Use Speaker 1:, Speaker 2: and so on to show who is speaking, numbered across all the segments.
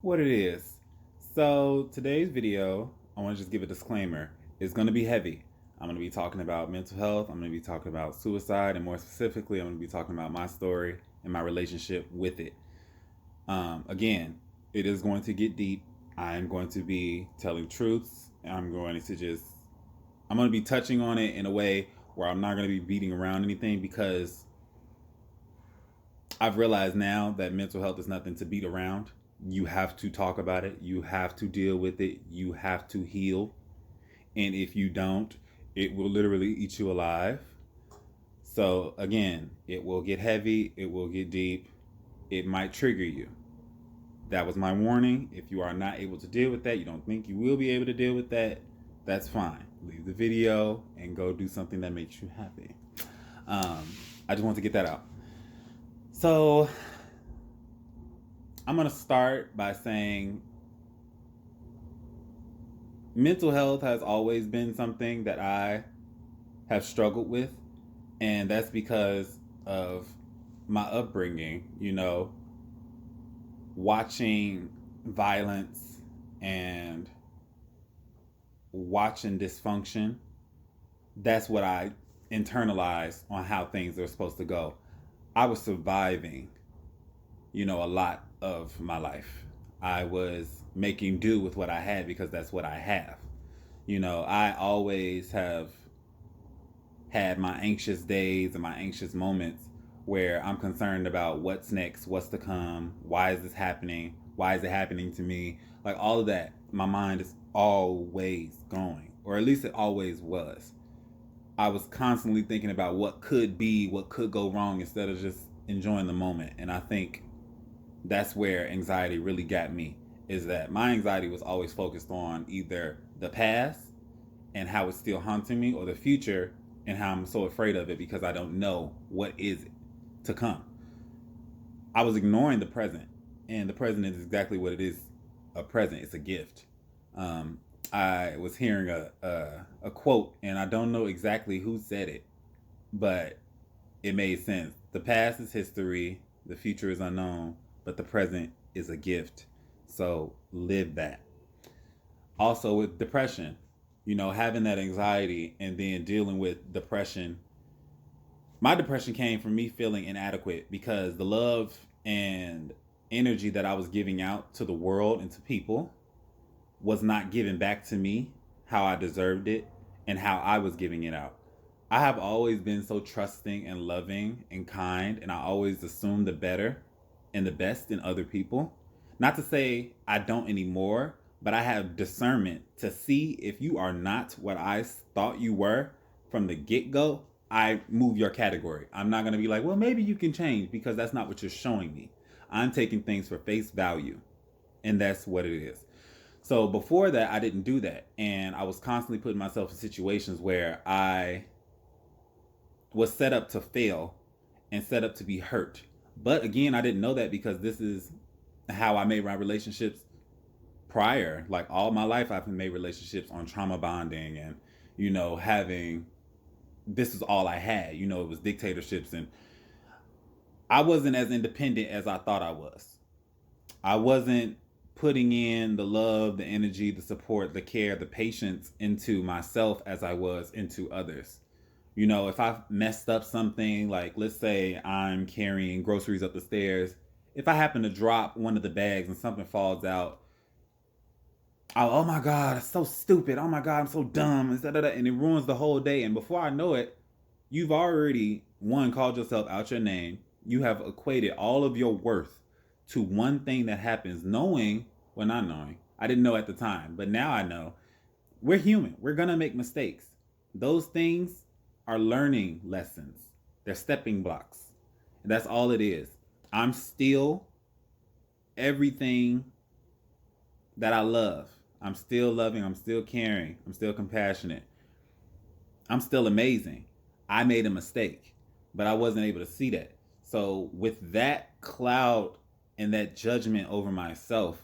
Speaker 1: what it is. So today's video, I want to just give a disclaimer. It's going to be heavy. I'm going to be talking about mental health. I'm going to be talking about suicide, and more specifically, I'm going to be talking about my story and my relationship with it. Again, it is going to get deep. I'm going to be telling truths. I'm going to be touching on it in a way where I'm not going to be beating around anything, because I've realized now that mental health is nothing to beat around. You have to talk about it. You have to deal with it. You have to heal. And if you don't, it will literally eat you alive. So, again, it will get heavy. It will get deep. It might trigger you. That was my warning. If you are not able to deal with that, you don't think you will be able to deal with that, that's fine. Leave the video and go do something that makes you happy. I just want to get that out. So, I'm going to start by saying mental health has always been something that I have struggled with. And that's because of my upbringing, watching violence and watching dysfunction. That's what I internalized on how things are supposed to go. I was surviving, a lot of my life. I was making do with what I had because that's what I have. I always have had my anxious days and my anxious moments where I'm concerned about what's next, what's to come, why is this happening, why is it happening to me, like all of that. My mind is always going, or at least it always was. I was constantly thinking about what could be, what could go wrong, instead of just enjoying the moment. And I think that's where anxiety really got me, is that my anxiety was always focused on either the past and how it's still haunting me, or the future and how I'm so afraid of it because I don't know what is it to come. I was ignoring the present, and the present is exactly what it is, a present. It's a gift. I was hearing a quote, and I don't know exactly who said it, but it made sense. The past is history, the future is unknown, but the present is a gift. So live that. Also, with depression, having that anxiety and then dealing with depression. My depression came from me feeling inadequate because the love and energy that I was giving out to the world and to people was not given back to me how I deserved it and how I was giving it out. I have always been so trusting and loving and kind, and I always assume the better and the best in other people. Not to say I don't anymore, but I have discernment to see if you are not what I thought you were from the get go. I move your category. I'm not going to be like, well, maybe you can change, because that's not what you're showing me. I'm taking things for face value, and that's what it is. So before that, I didn't do that. And I was constantly putting myself in situations where I was set up to fail and set up to be hurt. But again, I didn't know that, because this is how I made my relationships prior. Like all my life, I've made relationships on trauma bonding and, having, this is all I had. It was dictatorships, and I wasn't as independent as I thought I was. I wasn't putting in the love, the energy, the support, the care, the patience into myself as I was into others. If I messed up something, like let's say I'm carrying groceries up the stairs, if I happen to drop one of the bags and something falls out, oh my God, it's so stupid. Oh my God, I'm so dumb. And it ruins the whole day. And before I know it, you've already, one, called yourself out your name. You have equated all of your worth to one thing that happens, knowing, well, not knowing. I didn't know at the time, but now I know. We're human. We're going to make mistakes. Those things are learning lessons. They're stepping blocks. And that's all it is. I'm still everything that I love. I'm still loving. I'm still caring. I'm still compassionate. I'm still amazing. I made a mistake, but I wasn't able to see that. So with that cloud and that judgment over myself,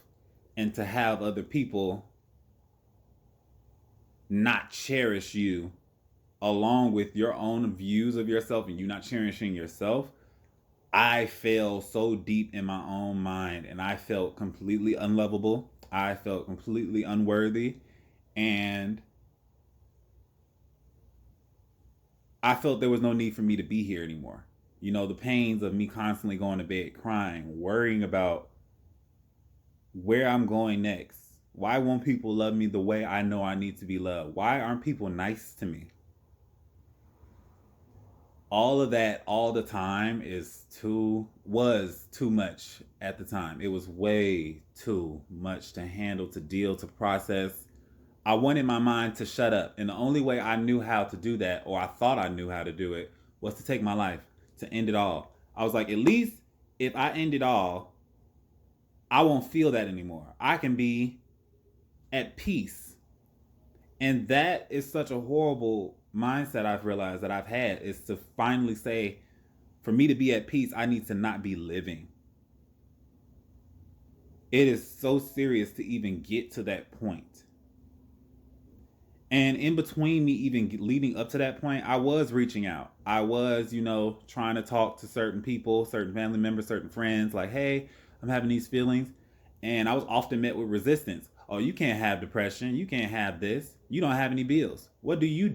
Speaker 1: and to have other people not cherish you along with your own views of yourself, and you not cherishing yourself, I fell so deep in my own mind and I felt completely unlovable. I felt completely unworthy. And I felt there was no need for me to be here anymore. You know, the pains of me constantly going to bed crying, worrying about where I'm going next. Why won't people love me the way I know I need to be loved? Why aren't people nice to me? All of that all the time was too much at the time. It was way too much to handle, to deal, to process. I wanted my mind to shut up, and the only way I knew how to do that, or I thought I knew how to do it, was to take my life, to end it all. I was like, at least if I end it all, I won't feel that anymore. I can be at peace. And that is such a horrible mindset I've realized that I've had, is to finally say, for me to be at peace, I need to not be living. It is so serious to even get to that point. And in between me even leading up to that point, I was reaching out. I was, trying to talk to certain people, certain family members, certain friends, like, hey, I'm having these feelings. And I was often met with resistance. Oh, you can't have depression. You can't have this. You don't have any bills. What do? You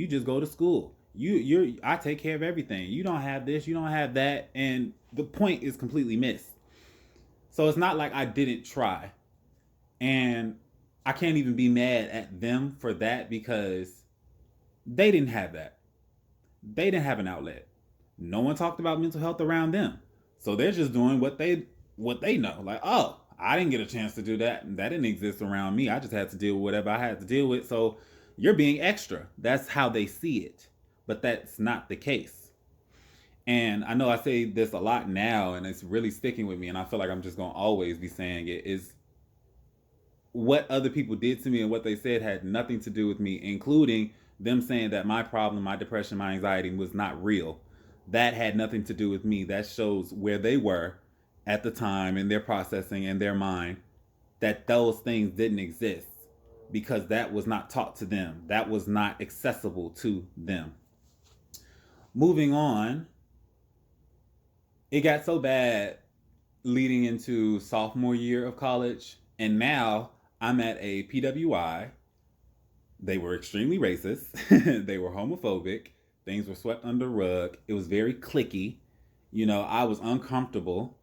Speaker 1: just go to school. I take care of everything. You don't have this, you don't have that. And the point is completely missed. So it's not like I didn't try. And I can't even be mad at them for that, because they didn't have that. They didn't have an outlet. No one talked about mental health around them. So they're just doing what they know. Like, oh, I didn't get a chance to do that. That didn't exist around me. I just had to deal with whatever I had to deal with. So you're being extra. That's how they see it. But that's not the case. And I know I say this a lot now, and it's really sticking with me, and I feel like I'm just going to always be saying it, is what other people did to me and what they said had nothing to do with me, including them saying that my problem, my depression, my anxiety was not real. That had nothing to do with me. That shows where they were at the time in their processing in their mind, that those things didn't exist, because that was not taught to them. That was not accessible to them. Moving on, it got so bad leading into sophomore year of college, and now I'm at a PWI. They were extremely racist. They were homophobic. Things were swept under the rug. It was very cliquey. I was uncomfortable.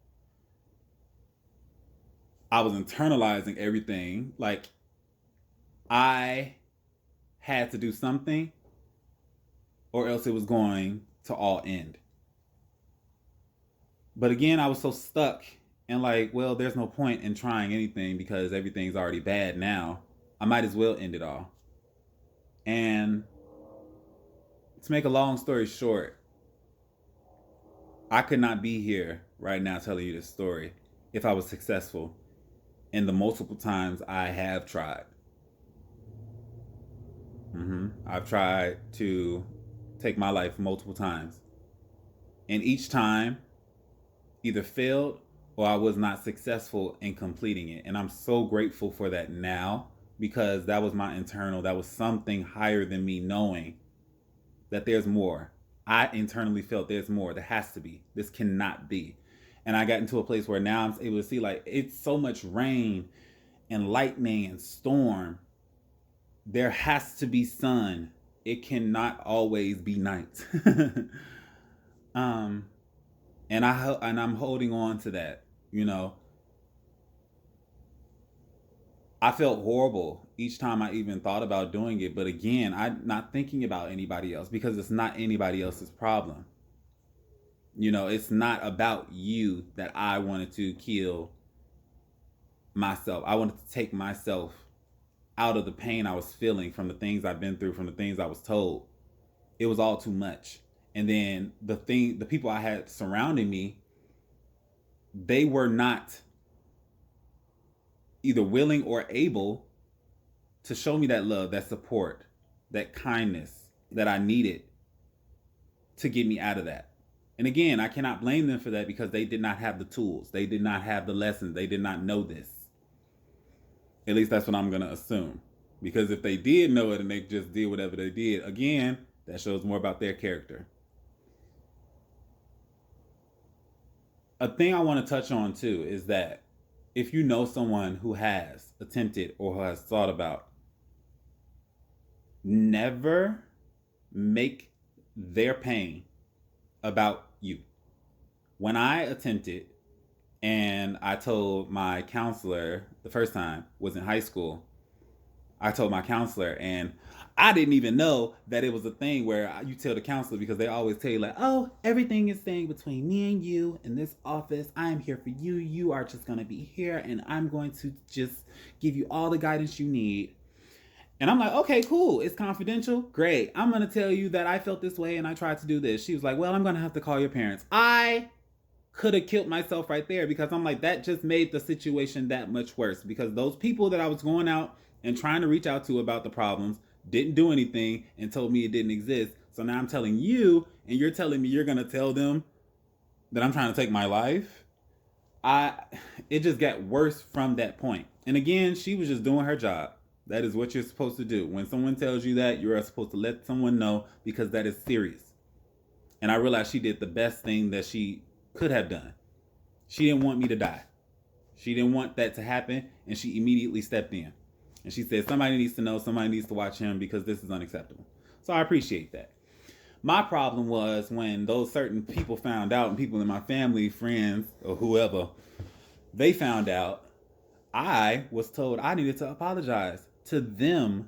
Speaker 1: I was internalizing everything. Like, I had to do something, or else it was going to all end. But again, I was so stuck and like, well, there's no point in trying anything because everything's already bad now. I might as well end it all. And to make a long story short, I could not be here right now telling you this story if I was successful in the multiple times I have tried. I've tried to take my life multiple times. And each time either failed or I was not successful in completing it. And I'm so grateful for that now, because that was my internal, that was something higher than me knowing that there's more. I internally felt there's more. There has to be. This cannot be. And I got into a place where now I'm able to see, like, it's so much rain and lightning and storm. There has to be sun. It cannot always be night. um, and I'm holding on to that. I felt horrible each time I even thought about doing it. But again, I'm not thinking about anybody else, because it's not anybody else's problem. It's not about you that I wanted to kill myself. I wanted to take myself out of the pain I was feeling from the things I've been through, from the things I was told. It was all too much. And then the people I had surrounding me, they were not either willing or able to show me that love, that support, that kindness that I needed to get me out of that. And again, I cannot blame them for that, because they did not have the tools. They did not have the lessons. They did not know this. At least that's what I'm going to assume. Because if they did know it and they just did whatever they did, again, that shows more about their character. A thing I want to touch on too is that if you know someone who has attempted or who has thought about, never make their pain about you. When I attempted and I told my counselor the first time was in high school, I told my counselor, and I didn't even know that it was a thing where you tell the counselor, because they always tell you like, oh, everything is staying between me and you in this office. I am here for you. You are just going to be here, and I'm going to just give you all the guidance you need. And I'm like, okay, cool. It's confidential. Great. I'm going to tell you that I felt this way and I tried to do this. She was like, well, I'm going to have to call your parents. I could have killed myself right there, because I'm like, that just made the situation that much worse, because those people that I was going out and trying to reach out to about the problems didn't do anything and told me it didn't exist. So now I'm telling you, and you're telling me you're going to tell them that I'm trying to take my life. It just got worse from that point. And again, she was just doing her job. That is what you're supposed to do. When someone tells you that, you're supposed to let someone know, because that is serious. And I realized she did the best thing that she could have done. She didn't want me to die. She didn't want that to happen, and she immediately stepped in. And she said, somebody needs to know, somebody needs to watch him, because this is unacceptable. So I appreciate that. My problem was when those certain people found out, and people in my family, friends, or whoever, they found out, I was told I needed to apologize to them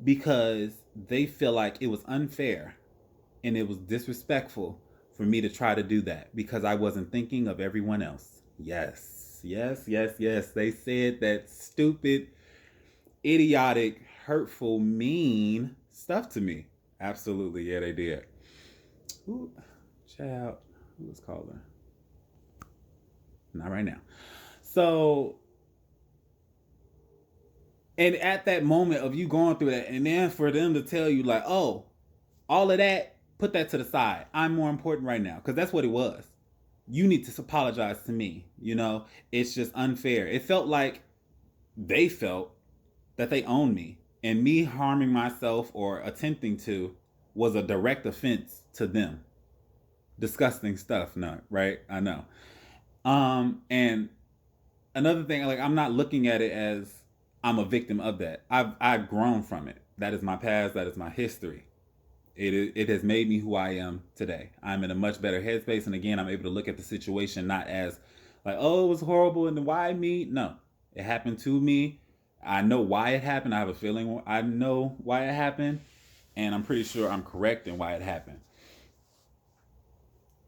Speaker 1: because they feel like it was unfair and it was disrespectful for me to try to do that because I wasn't thinking of everyone else. Yes, yes, yes, yes. They said that stupid, idiotic, hurtful, mean stuff to me. Absolutely, yeah, they did. Ooh, child, who was calling? Not right now. So, and at that moment of you going through that, and then for them to tell you like, oh, all of that, put that to the side. I'm more important right now, because that's what it was. You need to apologize to me. You know, it's just unfair. It felt like they felt that they owned me, and me harming myself or attempting to was a direct offense to them. Disgusting stuff, no, right? I know. And another thing, like, I'm not looking at it as I'm a victim of that. I've grown from it. That is my past. That is my history. It has made me who I am today. I'm in a much better headspace, and again, I'm able to look at the situation not as like, oh, it was horrible and why me? No, it happened to me. I know why it happened. I have a feeling I know why it happened, and I'm pretty sure I'm correct in why it happened.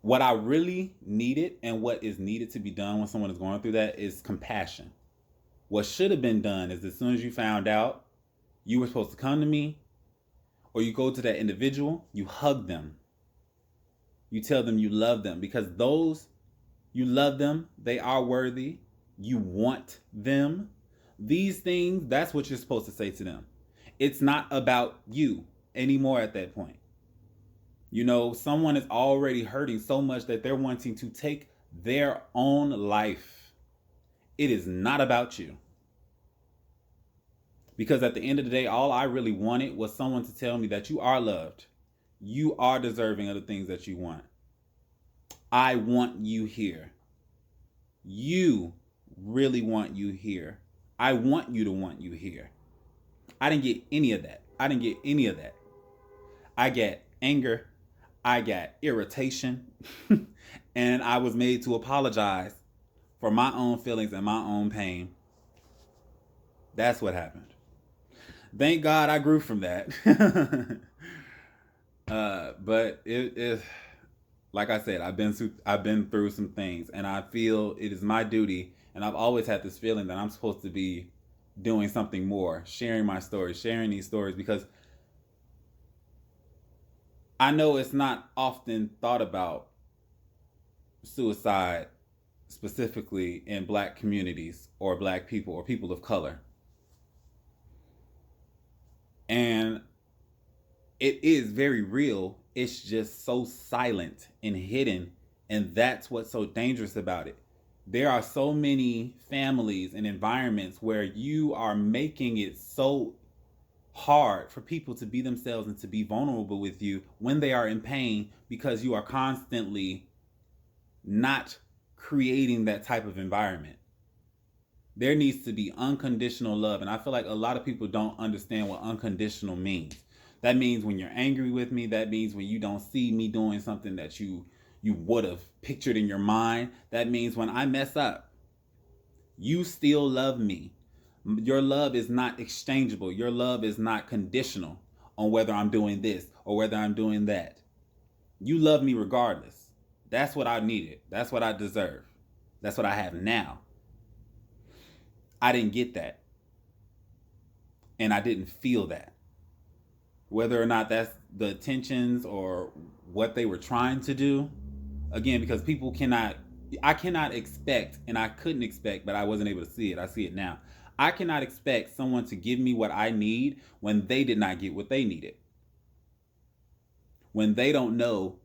Speaker 1: What I really needed and what is needed to be done when someone is going through that is compassion. What should have been done is, as soon as you found out, you were supposed to come to me, or you go to that individual, you hug them. You tell them you love them, because those, you love them, they are worthy. You want them. These things, that's what you're supposed to say to them. It's not about you anymore at that point. You know, someone is already hurting so much that they're wanting to take their own life. It is not about you. Because at the end of the day, all I really wanted was someone to tell me that you are loved. You are deserving of the things that you want. I want you here. You really want you here. I want you to want you here. I didn't get any of that. I didn't get any of that. I got anger. I got irritation. And I was made to apologize for my own feelings and my own pain. That's what happened. Thank God I grew from that. But it like I said, I've been through some things, and I feel it is my duty, and I've always had this feeling that I'm supposed to be doing something more, sharing my stories, sharing these stories, because I know it's not often thought about suicide specifically in black communities or black people or people of color. And it is very real. It's just so silent and hidden. And that's what's so dangerous about it. There are so many families and environments where you are making it so hard for people to be themselves and to be vulnerable with you when they are in pain, because you are constantly not creating that type of environment. There needs to be unconditional love. And I feel like a lot of people don't understand what unconditional means. That means when you're angry with me, that means when you don't see me doing something that you would have pictured in your mind. That means when I mess up, you still love me. Your love is not exchangeable. Your love is not conditional on whether I'm doing this or whether I'm doing that. You love me regardless. That's what I needed. That's what I deserve. That's what I have now. I didn't get that. And I didn't feel that. Whether or not that's the intentions or what they were trying to do. Again, because I cannot expect, and I couldn't expect, but I wasn't able to see it. I see it now. I cannot expect someone to give me what I need when they did not get what they needed. When they don't know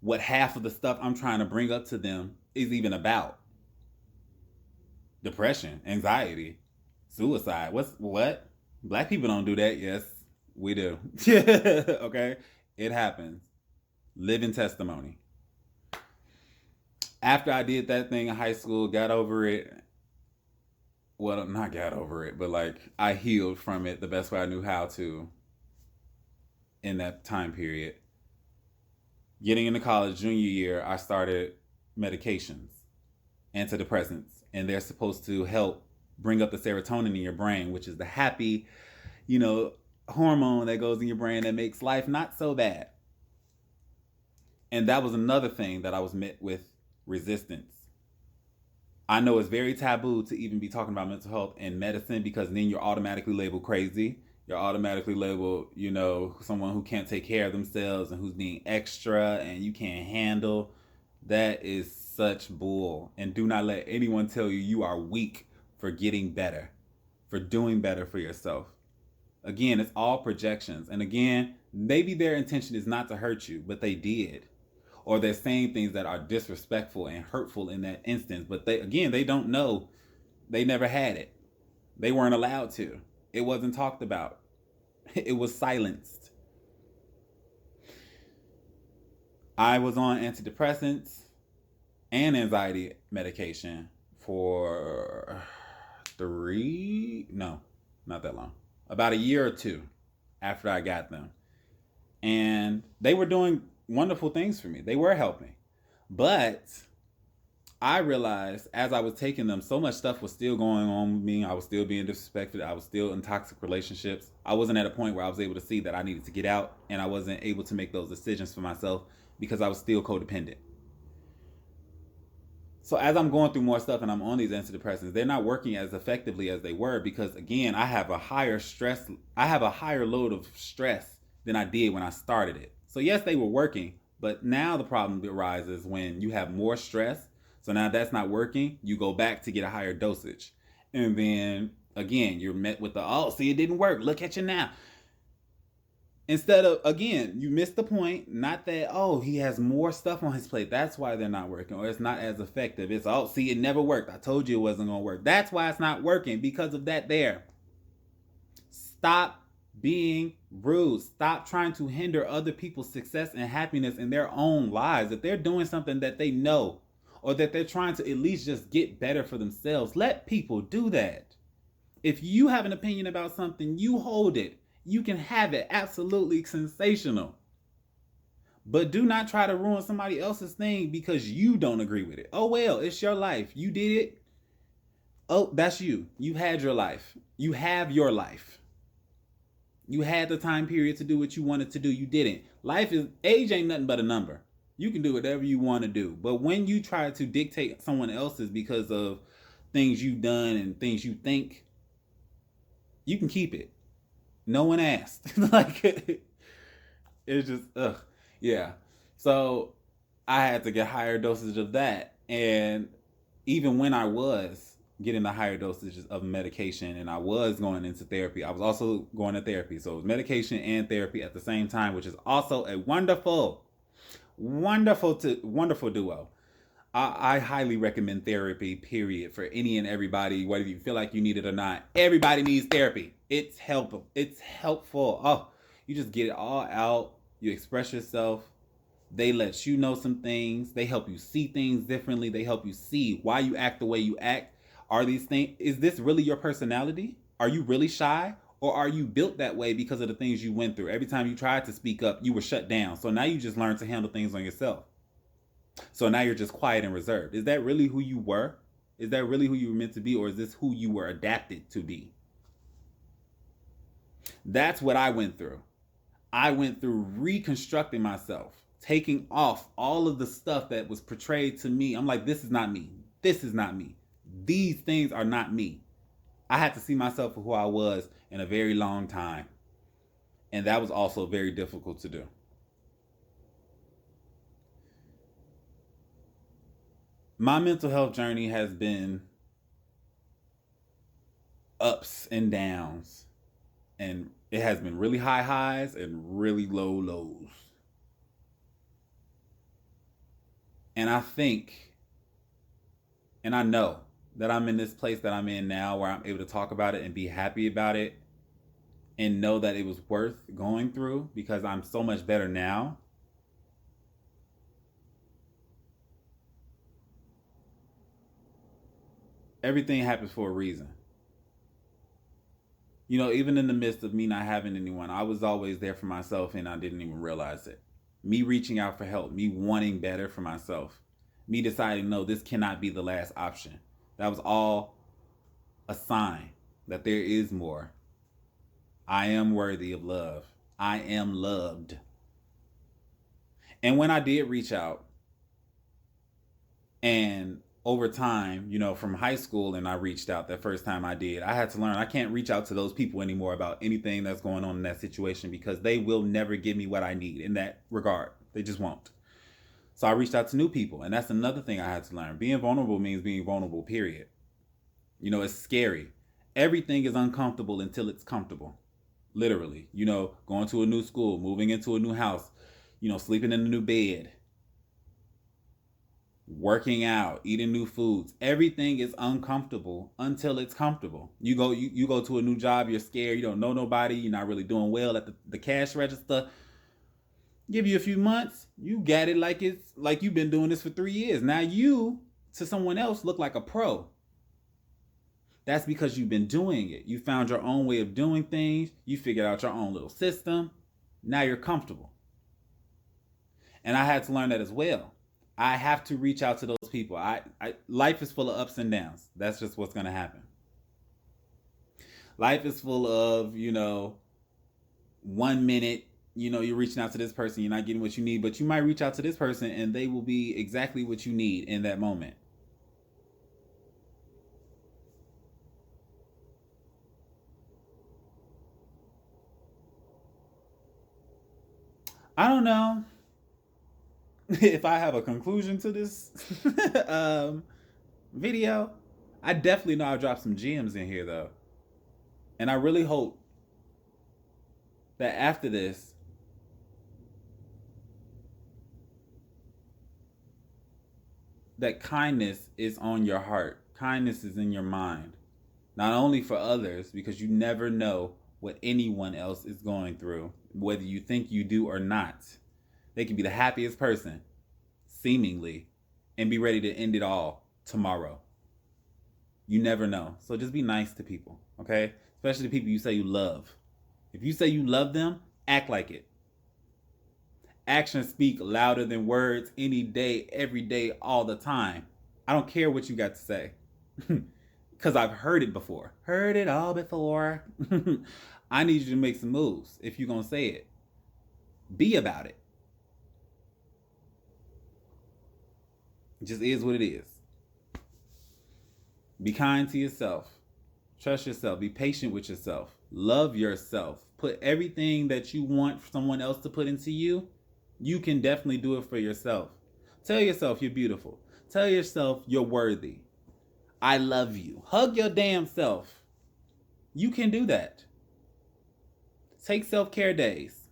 Speaker 1: what half of the stuff I'm trying to bring up to them is even about. Depression, anxiety, suicide. What? Black people don't do that. Yes, we do. Okay? It happens. Living testimony. After I did that thing in high school, got over it. Well, not got over it, but like I healed from it the best way I knew how to in that time period. Getting into college, junior year, I started medications, antidepressants, and they're supposed to help bring up the serotonin in your brain, which is the happy, hormone that goes in your brain that makes life not so bad. And that was another thing that I was met with resistance. I know it's very taboo to even be talking about mental health and medicine because then you're automatically labeled crazy. You're automatically labeled, someone who can't take care of themselves and who's being extra and you can't handle. That is such bull. And do not let anyone tell you you are weak for getting better, for doing better for yourself. Again, it's all projections. And again, maybe their intention is not to hurt you, but they did. Or they're saying things that are disrespectful and hurtful in that instance. But they don't know. They never had it. They weren't allowed to. It wasn't talked about. It was silenced. I was on antidepressants and anxiety medication for not that long. About a year or two after I got them. And they were doing wonderful things for me. They were helping. But I realized as I was taking them, so much stuff was still going on with me. I was still being disrespected. I was still in toxic relationships. I wasn't at a point where I was able to see that I needed to get out, and I wasn't able to make those decisions for myself because I was still codependent. So as I'm going through more stuff and I'm on these antidepressants, they're not working as effectively as they were because, again, I have a higher load of stress than I did when I started it. So yes, they were working, but now the problem arises when you have more stress. So now that's not working. You go back to get a higher dosage. And then again, you're met with see, it didn't work. Look at you now. Instead of, again, you missed the point. Not that, he has more stuff on his plate. That's why they're not working, or it's not as effective. It's, see, it never worked. I told you it wasn't going to work. That's why it's not working, because of that there. Stop being rude. Stop trying to hinder other people's success and happiness in their own lives. If they're doing something that they know, or that they're trying to at least just get better for themselves, let people do that. If you have an opinion about something, you hold it. You can have it. Absolutely sensational. But do not try to ruin somebody else's thing because you don't agree with it. Oh, well, it's your life. You did it. Oh, that's you. You had your life. You have your life. You had the time period to do what you wanted to do. You didn't. Age ain't nothing but a number. You can do whatever you want to do. But when you try to dictate someone else's because of things you've done and things you think, you can keep it. No one asked. It's just, yeah. So I had to get higher dosages of that. And even when I was getting the higher dosages of medication and I was going into therapy, I was also going to therapy. So it was medication and therapy at the same time, which is also a wonderful duo. I highly recommend therapy, period, for any and everybody, whether you feel like you need it or not. Everybody needs therapy. It's helpful. Oh, you just get it all out. You express yourself. They let you know some things. They help you see things differently. They help you see why you act the way you act. Are these things, is this really your personality? Are you really shy? Or are you built that way because of the things you went through? Every time you tried to speak up, you were shut down. So now you just learn to handle things on yourself. So now you're just quiet and reserved. Is that really who you were? Is that really who you were meant to be? Or is this who you were adapted to be? That's what I went through. I went through reconstructing myself, taking off all of the stuff that was portrayed to me. I'm like, this is not me. This is not me. These things are not me. I had to see myself for who I was in a very long time. And that was also very difficult to do. My mental health journey has been ups and downs. And it has been really high highs and really low lows. And I think, and I know that I'm in this place that I'm in now where I'm able to talk about it and be happy about it and know that it was worth going through because I'm so much better now. Everything happens for a reason. You know, even in the midst of me not having anyone, I was always there for myself and I didn't even realize it. Me reaching out for help, me wanting better for myself, me deciding, no, this cannot be the last option. That was all a sign that there is more. I am worthy of love. I am loved. And when I did reach out, and over time, you know, from high school, and I reached out that first time I did, I had to learn I can't reach out to those people anymore about anything that's going on in that situation because they will never give me what I need in that regard. They just won't. So I reached out to new people, and that's another thing I had to learn. Being vulnerable means being vulnerable, period. You know, it's scary. Everything is uncomfortable until it's comfortable. Literally, you know, going to a new school, moving into a new house, you know, sleeping in a new bed, working out, eating new foods. Everything is uncomfortable until it's comfortable. You go to a new job, you're scared, you don't know nobody, you're not really doing well at the cash register. Give you a few months, you got it like it's like you've been doing this for 3 years. Now you to someone else look like a pro. That's because you've been doing it. You found your own way of doing things. You figured out your own little system. Now you're comfortable. And I had to learn that as well. I have to reach out to those people. Life is full of ups and downs. That's just what's going to happen. Life is full of, you know, 1 minute, you know, you're reaching out to this person, you're not getting what you need, but you might reach out to this person and they will be exactly what you need in that moment. I don't know if I have a conclusion to this video. I definitely know I dropped some gems in here though. And I really hope that after this, that kindness is on your heart. Kindness is in your mind. Not only for others, because you never know what anyone else is going through, whether you think you do or not. They can be the happiest person, seemingly, and be ready to end it all tomorrow. You never know. So just be nice to people, okay? Especially the people you say you love. If you say you love them, act like it. Actions speak louder than words any day, every day, all the time. I don't care what you got to say. Because I've heard it before. Heard it all before. I need you to make some moves if you're going to say it. Be about it. It just is what it is. Be kind to yourself. Trust yourself. Be patient with yourself. Love yourself. Put everything that you want someone else to put into you. You can definitely do it for yourself. Tell yourself you're beautiful. Tell yourself you're worthy. I love you. Hug your damn self. You can do that. Take self-care days.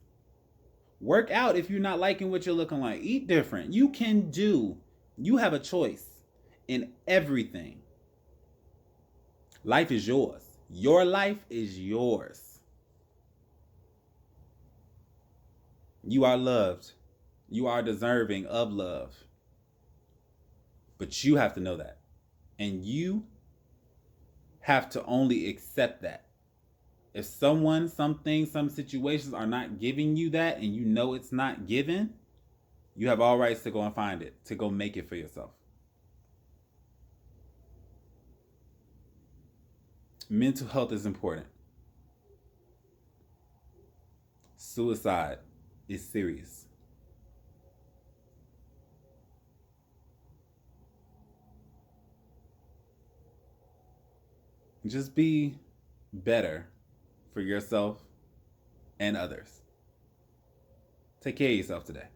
Speaker 1: Work out if you're not liking what you're looking like. Eat different. You can do. You have a choice in everything. Life is yours. Your life is yours. You are loved. You are deserving of love. But you have to know that. And you have to only accept that. If someone, something, some situations are not giving you that and you know it's not given, you have all rights to go and find it, to go make it for yourself. Mental health is important. Suicide is serious. Just be better for yourself and others. Take care of yourself today.